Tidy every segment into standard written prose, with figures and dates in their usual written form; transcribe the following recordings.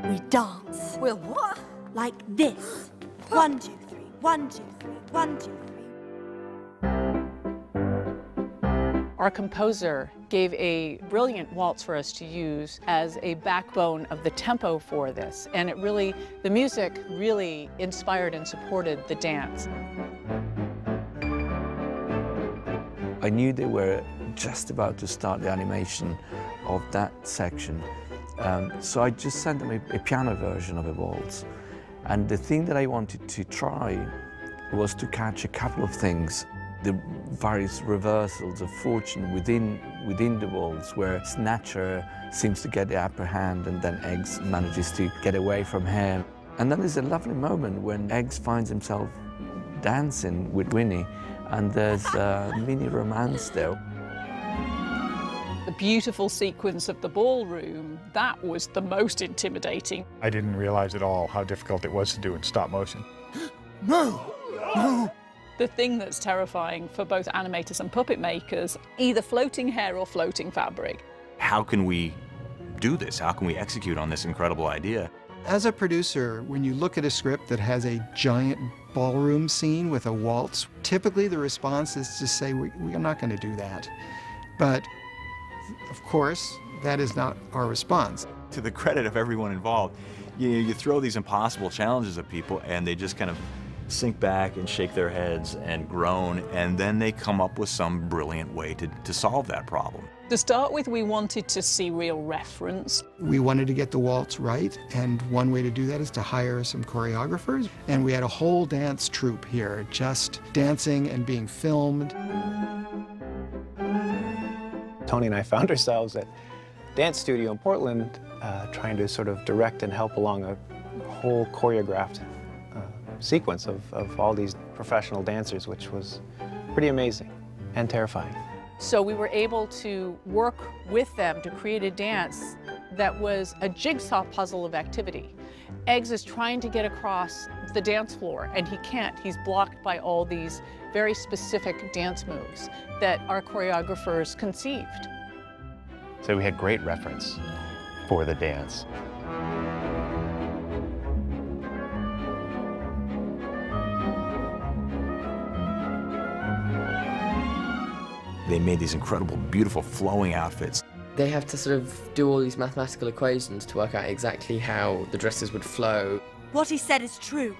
We dance. We'll what? Like this. 1, 2, 3, 1, 2, 3, 1, 2, 3. Our composer gave a brilliant waltz for us to use as a backbone of the tempo for this, and the music really inspired and supported the dance. I knew they were just about to start the animation of that section, so I just sent them a piano version of a waltz. And the thing that I wanted to try was to catch a couple of things. The various reversals of fortune within the waltz, where Snatcher seems to get the upper hand and then Eggs manages to get away from him. And then there's a lovely moment when Eggs finds himself dancing with Winnie, and there's a mini romance there. The beautiful sequence of the ballroom, that was the most intimidating. I didn't realize at all how difficult it was to do in stop motion. No! No! The thing that's terrifying for both animators and puppet makers, either floating hair or floating fabric. How can we do this? How can we execute on this incredible idea? As a producer, when you look at a script that has a giant ballroom scene with a waltz, typically the response is to say, we are not going to do that. But, of course, that is not our response. To the credit of everyone involved, you throw these impossible challenges at people and they just kind of sink back and shake their heads and groan, and then they come up with some brilliant way to solve that problem. To start with, we wanted to see real reference. We wanted to get the waltz right, and one way to do that is to hire some choreographers. And we had a whole dance troupe here, just dancing and being filmed. Tony and I found ourselves at dance studio in Portland, trying to sort of direct and help along a whole choreographed sequence of all these professional dancers, which was pretty amazing and terrifying. So we were able to work with them to create a dance that was a jigsaw puzzle of activity. Eggs is trying to get across the dance floor, and he can't. He's blocked by all these very specific dance moves that our choreographers conceived. So we had great reference for the dance. They made these incredible, beautiful, flowing outfits. They have to sort of do all these mathematical equations to work out exactly how the dresses would flow. What he said is true.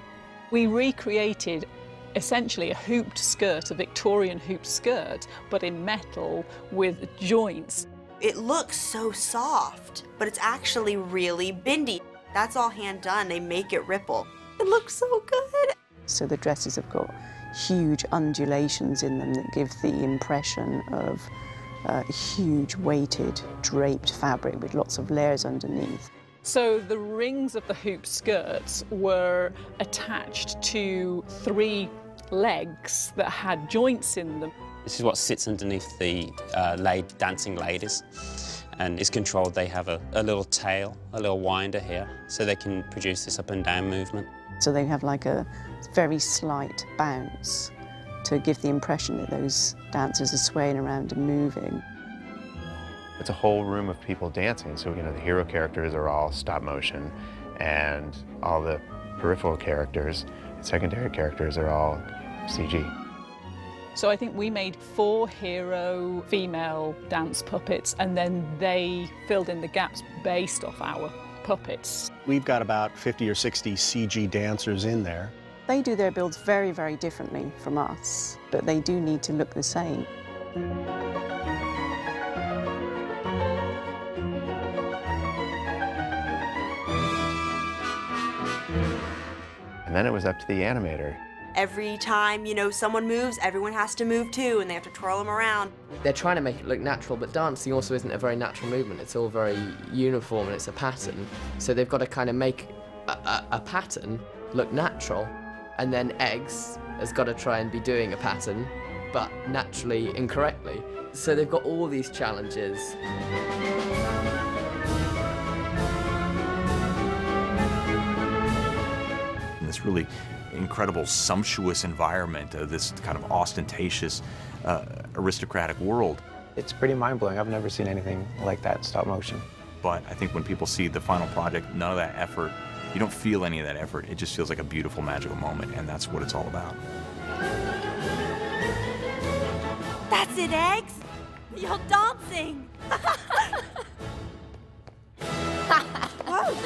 We recreated essentially a hooped skirt, a Victorian hooped skirt, but in metal with joints. It looks so soft, but it's actually really bendy. That's all hand done. They make it ripple. It looks so good. So the dresses have got huge undulations in them that give the impression of huge weighted draped fabric with lots of layers underneath. So the rings of the hoop skirts were attached to 3 legs that had joints in them. This is what sits underneath the dancing ladies, and is controlled. They have a little tail, a little winder here, so they can produce this up and down movement. So they have like a very slight bounce to give the impression that those dancers are swaying around and moving. It's a whole room of people dancing, so the hero characters are all stop motion, and all the peripheral characters, secondary characters are all CG. So I think we made 4 hero female dance puppets, and then they filled in the gaps based off our puppets. We've got about 50 or 60 CG dancers in there. They do their builds very, very differently from us, but they do need to look the same. And then it was up to the animator. Every time, someone moves, everyone has to move too, and they have to twirl them around. They're trying to make it look natural, but dancing also isn't a very natural movement. It's all very uniform and it's a pattern. So they've got to kind of make a pattern look natural, and then Eggs has got to try and be doing a pattern, but naturally incorrectly. So they've got all these challenges. In this really incredible, sumptuous environment of this kind of ostentatious, aristocratic world. It's pretty mind-blowing. I've never seen anything like that in stop motion. But I think when people see the final project, none of that effort, you don't feel any of that effort. It just feels like a beautiful, magical moment, and that's what it's all about. That's it, Eggs. You're dancing. Whoa.